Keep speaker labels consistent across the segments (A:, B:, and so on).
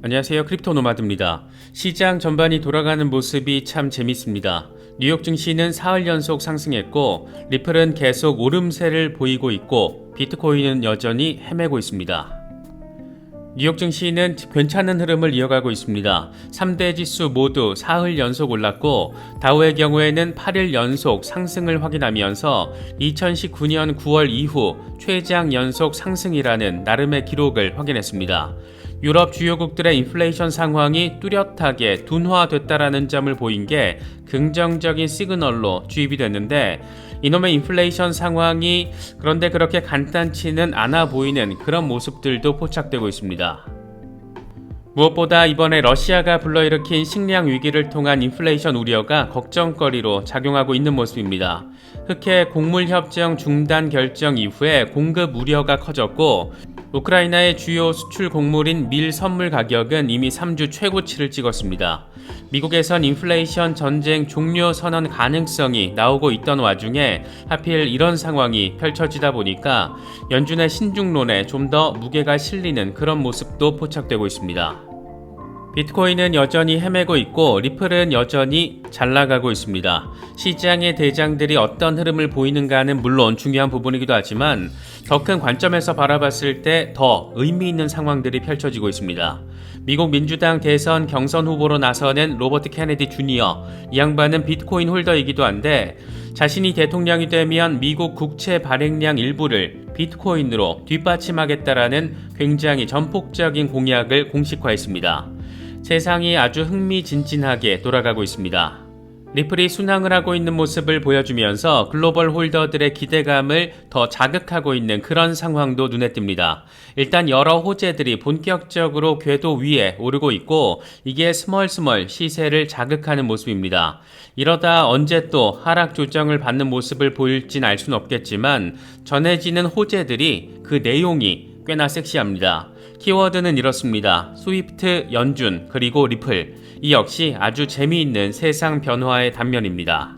A: 안녕하세요. 크립토 노마드입니다. 시장 전반이 돌아가는 모습이 참 재밌습니다. 뉴욕 증시는 사흘 연속 상승했고 리플은 계속 오름세를 보이고 있고 비트코인은 여전히 헤매고 있습니다. 뉴욕 증시는 괜찮은 흐름을 이어가고 있습니다. 3대 지수 모두 사흘 연속 올랐고 다우의 경우에는 8일 연속 상승을 확인하면서 2019년 9월 이후 최장 연속 상승이라는 나름의 기록을 확인했습니다. 유럽 주요국들의 인플레이션 상황이 뚜렷하게 둔화됐다라는 점을 보인 게 긍정적인 시그널로 주입이 됐는데 이놈의 인플레이션 상황이 그런데 그렇게 간단치는 않아 보이는 그런 모습들도 포착되고 있습니다. 무엇보다 이번에 러시아가 불러일으킨 식량 위기를 통한 인플레이션 우려가 걱정거리로 작용하고 있는 모습입니다. 흑해 곡물협정 중단 결정 이후에 공급 우려가 커졌고 우크라이나의 주요 수출 곡물인 밀 선물 가격은 이미 3주 최고치를 찍었습니다. 미국에선 인플레이션 전쟁 종료 선언 가능성이 나오고 있던 와중에 하필 이런 상황이 펼쳐지다 보니까 연준의 신중론에 좀 더 무게가 실리는 그런 모습도 포착되고 있습니다. 비트코인은 여전히 헤매고 있고 리플은 여전히 잘 나가고 있습니다. 시장의 대장들이 어떤 흐름을 보이는가는 물론 중요한 부분이기도 하지만 더 큰 관점에서 바라봤을 때 더 의미 있는 상황들이 펼쳐지고 있습니다. 미국 민주당 대선 경선 후보로 나서는 로버트 케네디 주니어, 이 양반은 비트코인 홀더이기도 한데 자신이 대통령이 되면 미국 국채 발행량 일부를 비트코인으로 뒷받침하겠다라는 굉장히 전폭적인 공약을 공식화했습니다. 세상이 아주 흥미진진하게 돌아가고 있습니다. 리플이 순항을 하고 있는 모습을 보여주면서 글로벌 홀더들의 기대감을 더 자극하고 있는 그런 상황도 눈에 띕니다. 일단 여러 호재들이 본격적으로 궤도 위에 오르고 있고 이게 스멀스멀 시세를 자극하는 모습입니다. 이러다 언제 또 하락 조정을 받는 모습을 보일진 알 수는 없겠지만 전해지는 호재들이 그 내용이 꽤나 섹시합니다. 키워드는 이렇습니다. 스위프트, 연준, 그리고 리플. 이 역시 아주 재미있는 세상 변화의 단면입니다.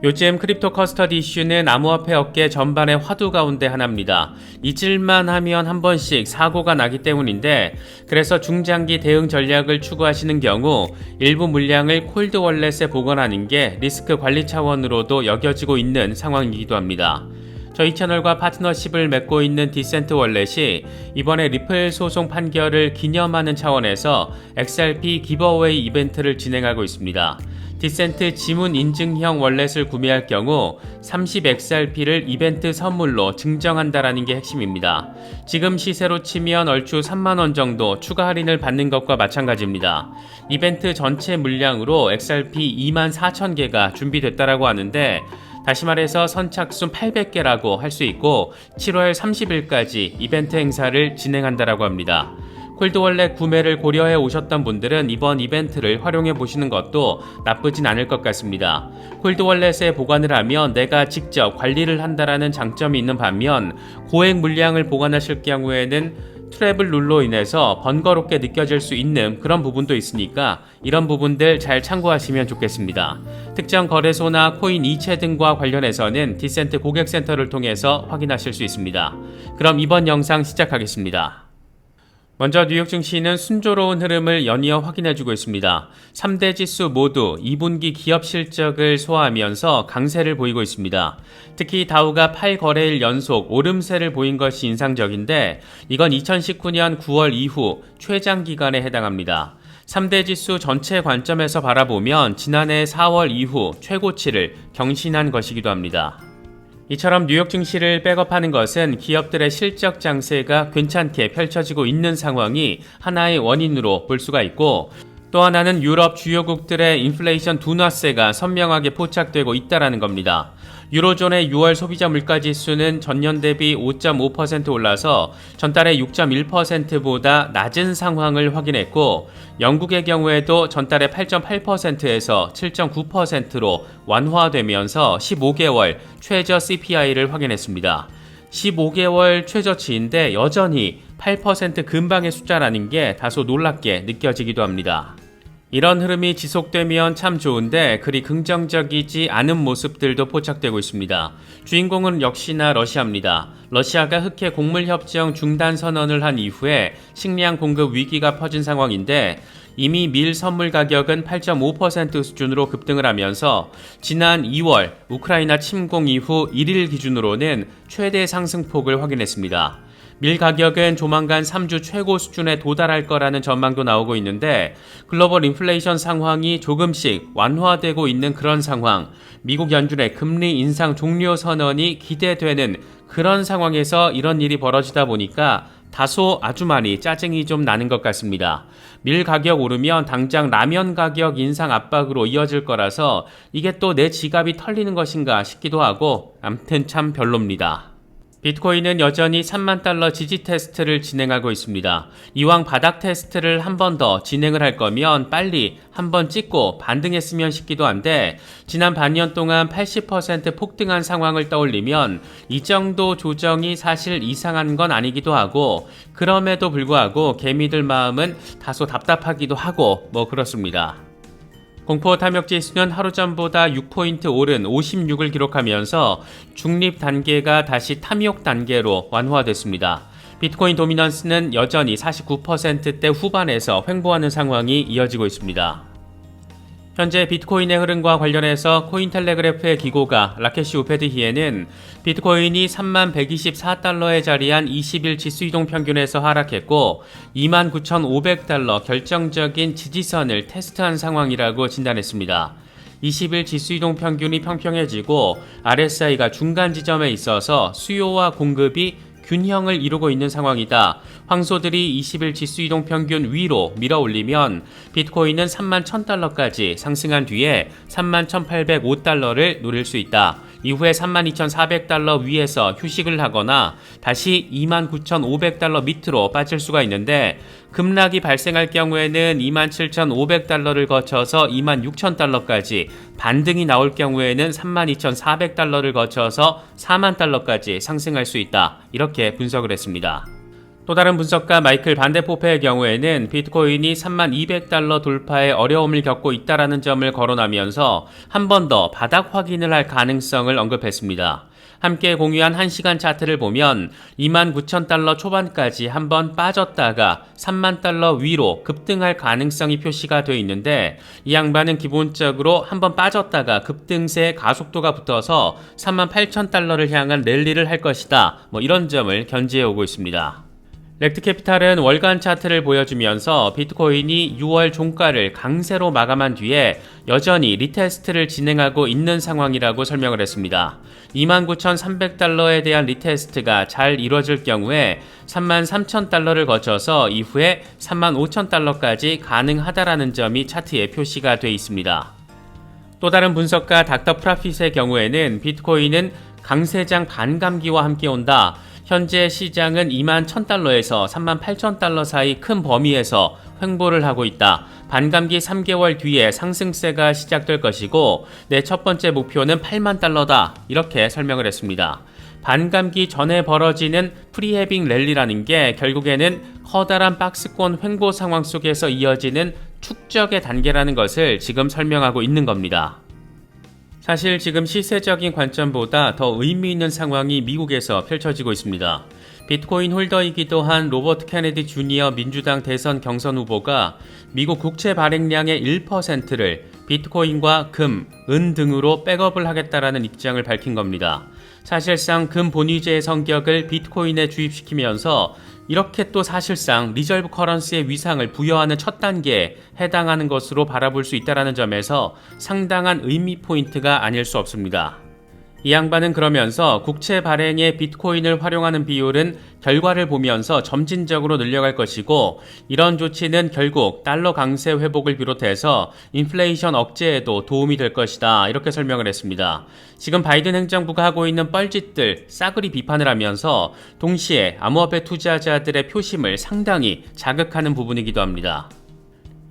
A: 요즘 크립토 커스터디 이슈는 암호화폐 업계 전반의 화두 가운데 하나입니다. 잊을만 하면 한 번씩 사고가 나기 때문인데 그래서 중장기 대응 전략을 추구하시는 경우 일부 물량을 콜드 월렛에 보관하는 게 리스크 관리 차원으로도 여겨지고 있는 상황이기도 합니다. 저희 채널과 파트너십을 맺고 있는 디센트 월렛이 이번에 리플 소송 판결을 기념하는 차원에서 XRP 기버웨이 이벤트를 진행하고 있습니다. 디센트 지문 인증형 월렛을 구매할 경우 30XRP를 이벤트 선물로 증정한다라는 게 핵심입니다. 지금 시세로 치면 얼추 3만원 정도 추가 할인을 받는 것과 마찬가지입니다. 이벤트 전체 물량으로 XRP 24,000개가 준비됐다라고 하는데 다시 말해서 선착순 800개라고 할 수 있고 7월 30일까지 이벤트 행사를 진행한다라고 합니다. 콜드월렛 구매를 고려해 오셨던 분들은 이번 이벤트를 활용해 보시는 것도 나쁘진 않을 것 같습니다. 콜드월렛에 보관을 하면 내가 직접 관리를 한다라는 장점이 있는 반면 고액 물량을 보관하실 경우에는 트래블 룰로 인해서 번거롭게 느껴질 수 있는 그런 부분도 있으니까 이런 부분들 잘 참고하시면 좋겠습니다. 특정 거래소나 코인 이체 등과 관련해서는 디센트 고객센터를 통해서 확인하실 수 있습니다. 그럼 이번 영상 시작하겠습니다. 먼저 뉴욕 증시는 순조로운 흐름을 연이어 확인해주고 있습니다. 3대 지수 모두 2분기 기업 실적을 소화하면서 강세를 보이고 있습니다. 특히 다우가 8거래일 연속 오름세를 보인 것이 인상적인데 이건 2019년 9월 이후 최장 기간에 해당합니다. 3대 지수 전체 관점에서 바라보면 지난해 4월 이후 최고치를 경신한 것이기도 합니다. 이처럼 뉴욕 증시를 백업하는 것은 기업들의 실적 장세가 괜찮게 펼쳐지고 있는 상황이 하나의 원인으로 볼 수가 있고 또 하나는 유럽 주요국들의 인플레이션 둔화세가 선명하게 포착되고 있다는 겁니다. 유로존의 6월 소비자 물가지수는 전년 대비 5.5% 올라서 전달의 6.1%보다 낮은 상황을 확인했고 영국의 경우에도 전달의 8.8%에서 7.9%로 완화되면서 15개월 최저 CPI를 확인했습니다. 15개월 최저치인데 여전히 8% 근방의 숫자라는 게 다소 놀랍게 느껴지기도 합니다. 이런 흐름이 지속되면 참 좋은데 그리 긍정적이지 않은 모습들도 포착되고 있습니다. 주인공은 역시나 러시아입니다. 러시아가 흑해 곡물협정 중단 선언을 한 이후에 식량 공급 위기가 퍼진 상황인데 이미 밀 선물 가격은 8.5% 수준으로 급등을 하면서 지난 2월 우크라이나 침공 이후 1일 기준으로는 최대 상승폭을 확인했습니다. 밀 가격은 조만간 3주 최고 수준에 도달할 거라는 전망도 나오고 있는데 글로벌 인플레이션 상황이 조금씩 완화되고 있는 그런 상황, 미국 연준의 금리 인상 종료 선언이 기대되는 그런 상황에서 이런 일이 벌어지다 보니까 다소 아주 많이 짜증이 좀 나는 것 같습니다. 밀 가격 오르면 당장 라면 가격 인상 압박으로 이어질 거라서 이게 또 내 지갑이 털리는 것인가 싶기도 하고 암튼 참 별로입니다. 비트코인은 여전히 3만 달러 지지 테스트를 진행하고 있습니다. 이왕 바닥 테스트를 한 번 더 진행을 할 거면 빨리 한 번 찍고 반등했으면 싶기도 한데 지난 반년 동안 80% 폭등한 상황을 떠올리면 이 정도 조정이 사실 이상한 건 아니기도 하고 그럼에도 불구하고 개미들 마음은 다소 답답하기도 하고 뭐 그렇습니다. 공포 탐욕 지수는 하루 전보다 6포인트 오른 56을 기록하면서 중립 단계가 다시 탐욕 단계로 완화됐습니다. 비트코인 도미넌스는 여전히 49%대 후반에서 횡보하는 상황이 이어지고 있습니다. 현재 비트코인의 흐름과 관련해서 코인텔레그래프의 기고가 라케시 우페드히에는 비트코인이 3124달러에 자리한 20일 지수이동 평균에서 하락했고 29,500달러 결정적인 지지선을 테스트한 상황이라고 진단했습니다. 20일 지수이동 평균이 평평해지고 RSI가 중간 지점에 있어서 수요와 공급이 균형을 이루고 있는 상황이다. 황소들이 20일 지수이동 평균 위로 밀어올리면 비트코인은 31,000달러까지 상승한 뒤에 31,805달러를 노릴 수 있다. 이후에 32,400달러 위에서 휴식을 하거나 다시 29,500달러 밑으로 빠질 수가 있는데 급락이 발생할 경우에는 27,500달러를 거쳐서 26,000달러까지 반등이 나올 경우에는 32,400달러를 거쳐서 40,000달러까지 상승할 수 있다. 이렇게 분석을 했습니다. 또 다른 분석가 마이클 반데포페의 경우에는 비트코인이 3200달러 돌파에 어려움을 겪고 있다는 점을 거론하면서 한 번 더 바닥 확인을 할 가능성을 언급했습니다. 함께 공유한 1시간 차트를 보면 29,000달러 초반까지 한번 빠졌다가 30,000달러 위로 급등할 가능성이 표시가 되어 있는데 이 양반은 기본적으로 한번 빠졌다가 급등세 가속도가 붙어서 38,000달러를 향한 랠리를 할 것이다. 이런 점을 견지해 오고 있습니다. 렉트캐피탈은 월간 차트를 보여주면서 비트코인이 6월 종가를 강세로 마감한 뒤에 여전히 리테스트를 진행하고 있는 상황이라고 설명을 했습니다. 29,300달러에 대한 리테스트가 잘 이루어질 경우에 33,000달러를 거쳐서 이후에 35,000달러까지 가능하다라는 점이 차트에 표시가 되어 있습니다. 또 다른 분석가 닥터 프라핏의 경우에는 비트코인은 강세장 반감기와 함께 온다. 현재 시장은 21,000달러에서 38,000달러 사이 큰 범위에서 횡보를 하고 있다. 반감기 3개월 뒤에 상승세가 시작될 것이고 내 첫 번째 목표는 8만 달러다. 이렇게 설명을 했습니다. 반감기 전에 벌어지는 프리헤빙 랠리라는 게 결국에는 커다란 박스권 횡보 상황 속에서 이어지는 축적의 단계라는 것을 지금 설명하고 있는 겁니다. 사실 지금 시세적인 관점보다 더 의미 있는 상황이 미국에서 펼쳐지고 있습니다. 비트코인 홀더이기도 한 로버트 케네디 주니어 민주당 대선 경선 후보가 미국 국채 발행량의 1%를 비트코인과 금, 은 등으로 백업을 하겠다라는 입장을 밝힌 겁니다. 사실상 금 본위제의 성격을 비트코인에 주입시키면서 이렇게 또 사실상 리저브 커런시의 위상을 부여하는 첫 단계에 해당하는 것으로 바라볼 수 있다는 점에서 상당한 의미 포인트가 아닐 수 없습니다. 이 양반은 그러면서 국채 발행에 비트코인을 활용하는 비율은 결과를 보면서 점진적으로 늘려갈 것이고 이런 조치는 결국 달러 강세 회복을 비롯해서 인플레이션 억제에도 도움이 될 것이다. 이렇게 설명을 했습니다. 지금 바이든 행정부가 하고 있는 뻘짓들 싸그리 비판을 하면서 동시에 암호화폐 투자자들의 표심을 상당히 자극하는 부분이기도 합니다.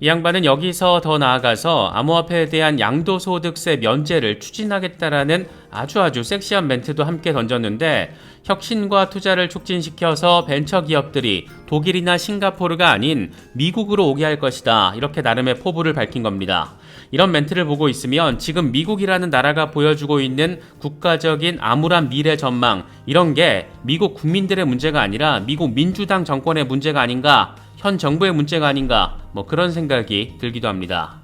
A: 이 양반은 여기서 더 나아가서 암호화폐에 대한 양도소득세 면제를 추진하겠다라는 아주 섹시한 멘트도 함께 던졌는데 혁신과 투자를 촉진시켜서 벤처기업들이 독일이나 싱가포르가 아닌 미국으로 오게 할 것이다. 이렇게 나름의 포부를 밝힌 겁니다. 이런 멘트를 보고 있으면 지금 미국이라는 나라가 보여주고 있는 국가적인 암울한 미래 전망, 이런 게 미국 국민들의 문제가 아니라 미국 민주당 정권의 문제가 아닌가, 현 정부의 문제가 아닌가, 그런 생각이 들기도 합니다.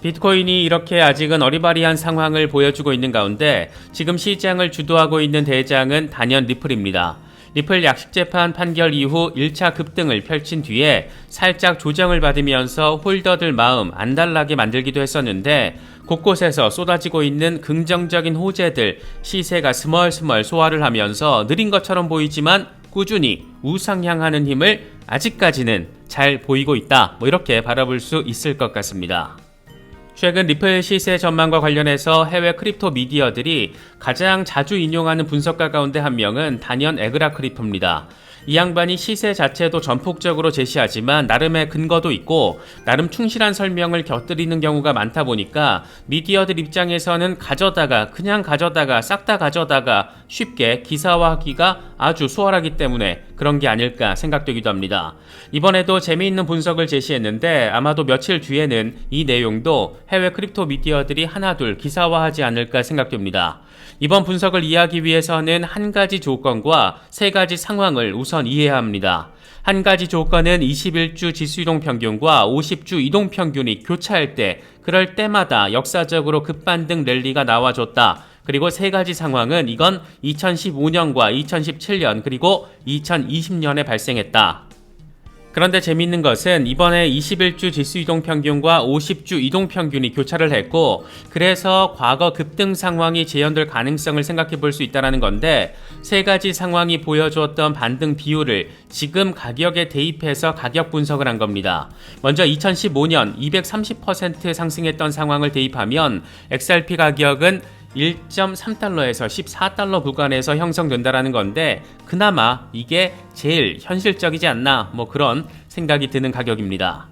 A: 비트코인이 이렇게 아직은 어리바리한 상황을 보여주고 있는 가운데 지금 시장을 주도하고 있는 대장은 단연 리플입니다. 리플 약식재판 판결 이후 1차 급등을 펼친 뒤에 살짝 조정을 받으면서 홀더들 마음 안달나게 만들기도 했었는데 곳곳에서 쏟아지고 있는 긍정적인 호재들, 시세가 스멀스멀 소화를 하면서 느린 것처럼 보이지만 꾸준히 우상향하는 힘을 아직까지는 잘 보이고 있다. 이렇게 바라볼 수 있을 것 같습니다. 최근 리플 시세 전망과 관련해서 해외 크립토 미디어들이 가장 자주 인용하는 분석가 가운데 한 명은 단연 에그라크리프입니다. 이 양반이 시세 자체도 전폭적으로 제시하지만 나름의 근거도 있고 나름 충실한 설명을 곁들이는 경우가 많다 보니까 미디어들 입장에서는 그냥 가져다가 싹 다 가져다가 쉽게 기사화하기가 아주 수월하기 때문에 그런 게 아닐까 생각되기도 합니다. 이번에도 재미있는 분석을 제시했는데 아마도 며칠 뒤에는 이 내용도 해외 크립토 미디어들이 하나둘 기사화하지 않을까 생각됩니다. 이번 분석을 이해하기 위해서는 한 가지 조건과 세 가지 상황을 우선 이해해야 합니다. 한 가지 조건은 21주 지수이동 평균과 50주 이동 평균이 교차할 때, 그럴 때마다 역사적으로 급반등 랠리가 나와줬다. 그리고 세 가지 상황은 이건 2015년과 2017년 그리고 2020년에 발생했다. 그런데 재미있는 것은 이번에 21주 지수 이동평균과 50주 이동평균이 교차를 했고 그래서 과거 급등 상황이 재현될 가능성을 생각해 볼 수 있다는 건데 세 가지 상황이 보여주었던 반등 비율을 지금 가격에 대입해서 가격 분석을 한 겁니다. 먼저 2015년 230% 상승했던 상황을 대입하면 XRP 가격은 1.3달러에서 14달러 구간에서 형성된다라는 건데 그나마 이게 제일 현실적이지 않나 그런 생각이 드는 가격입니다.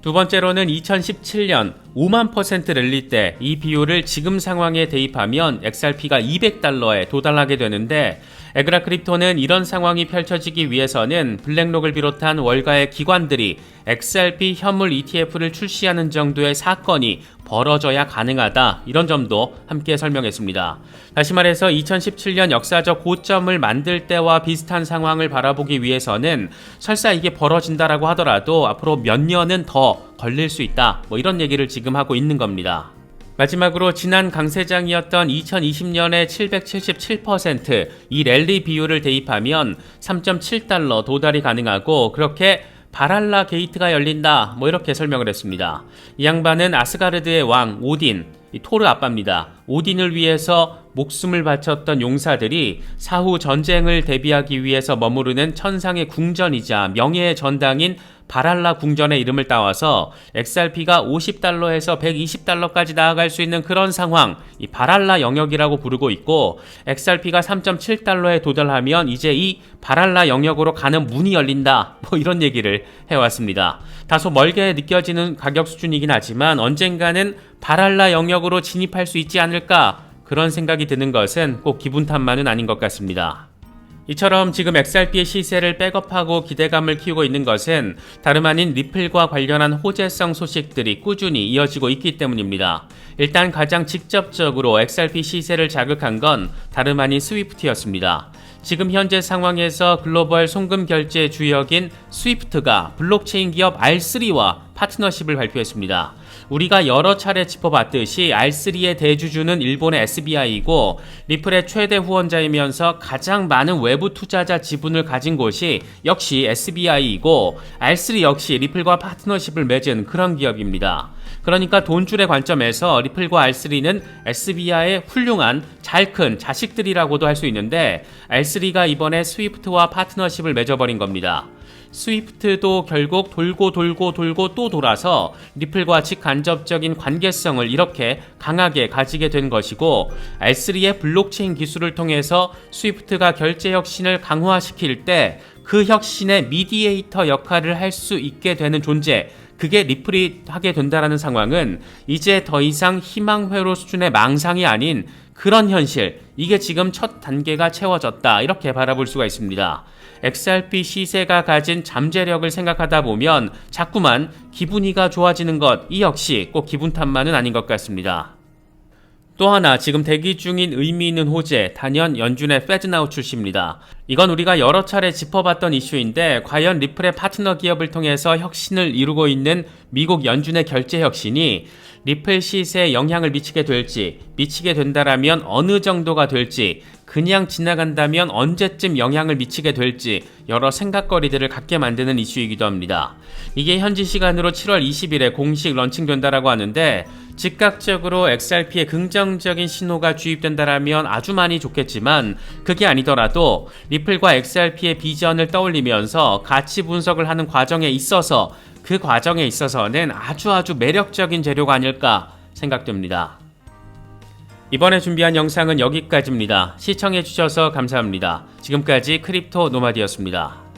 A: 두 번째로는 2017년 5만% 랠리 때 이 비율을 지금 상황에 대입하면 XRP가 200달러에 도달하게 되는데 에그라크립토는 이런 상황이 펼쳐지기 위해서는 블랙록을 비롯한 월가의 기관들이 XRP 현물 ETF를 출시하는 정도의 사건이 벌어져야 가능하다. 이런 점도 함께 설명했습니다. 다시 말해서 2017년 역사적 고점을 만들 때와 비슷한 상황을 바라보기 위해서는 설사 이게 벌어진다라고 하더라도 앞으로 몇 년은 더 걸릴 수 있다. 이런 얘기를 지금 하고 있는 겁니다. 마지막으로 지난 강세장이었던 2020년의 777% 이 랠리 비율을 대입하면 3.7달러 도달이 가능하고 그렇게 바랄라 게이트가 열린다 이렇게 설명을 했습니다. 이 양반은 아스가르드의 왕 오딘, 토르 아빠입니다. 오딘을 위해서 목숨을 바쳤던 용사들이 사후 전쟁을 대비하기 위해서 머무르는 천상의 궁전이자 명예의 전당인 바랄라 궁전의 이름을 따와서 XRP가 50달러에서 120달러까지 나아갈 수 있는 그런 상황, 이 바랄라 영역이라고 부르고 있고 XRP가 3.7달러에 도달하면 이제 이 바랄라 영역으로 가는 문이 열린다. 이런 얘기를 해왔습니다. 다소 멀게 느껴지는 가격 수준이긴 하지만 언젠가는 바랄라 영역으로 진입할 수 있지 않을까 그런 생각이 드는 것은 꼭 기분 탓만은 아닌 것 같습니다. 이처럼 지금 XRP의 시세를 백업하고 기대감을 키우고 있는 것은 다름 아닌 리플과 관련한 호재성 소식들이 꾸준히 이어지고 있기 때문입니다. 일단 가장 직접적으로 XRP 시세를 자극한 건 다름 아닌 스위프트였습니다. 지금 현재 상황에서 글로벌 송금 결제 주역인 스위프트가 블록체인 기업 R3와 파트너십을 발표했습니다. 우리가 여러 차례 짚어봤듯이 R3의 대주주는 일본의 SBI이고 리플의 최대 후원자이면서 가장 많은 외부 투자자 지분을 가진 곳이 역시 SBI이고 R3 역시 리플과 파트너십을 맺은 그런 기업입니다. 그러니까 돈줄의 관점에서 리플과 R3는 SBI의 훌륭한 잘 큰 자식들이라고도 할 수 있는데 R3가 이번에 스위프트와 파트너십을 맺어버린 겁니다. 스위프트도 결국 돌고 또 돌아서 리플과 직간접적인 관계성을 이렇게 강하게 가지게 된 것이고 R3의 블록체인 기술을 통해서 스위프트가 결제 혁신을 강화시킬 때 그 혁신의 미디에이터 역할을 할 수 있게 되는 존재, 그게 리플이 하게 된다라는 상황은 이제 더 이상 희망회로 수준의 망상이 아닌 그런 현실, 이게 지금 첫 단계가 채워졌다, 이렇게 바라볼 수가 있습니다. XRP 시세가 가진 잠재력을 생각하다 보면 자꾸만 기분이가 좋아지는 것, 이 역시 꼭 기분 탓만은 아닌 것 같습니다. 또 하나 지금 대기 중인 의미 있는 호재, 단연 연준의 페드나우 출시입니다. 이건 우리가 여러 차례 짚어봤던 이슈인데 과연 리플의 파트너 기업을 통해서 혁신을 이루고 있는 미국 연준의 결제 혁신이 리플 시세에 영향을 미치게 될지, 미치게 된다라면 어느 정도가 될지, 그냥 지나간다면 언제쯤 영향을 미치게 될지 여러 생각거리들을 갖게 만드는 이슈이기도 합니다. 이게 현지 시간으로 7월 20일에 공식 런칭된다라고 하는데 즉각적으로 XRP에 긍정적인 신호가 주입된다라면 아주 많이 좋겠지만 그게 아니더라도 리플과 XRP의 비전을 떠올리면서 가치 분석을 하는 과정에 있어서 그 과정에 있어서는 아주 매력적인 재료가 아닐까 생각됩니다. 이번에 준비한 영상은 여기까지입니다. 시청해주셔서 감사합니다. 지금까지 크립토 노마디였습니다.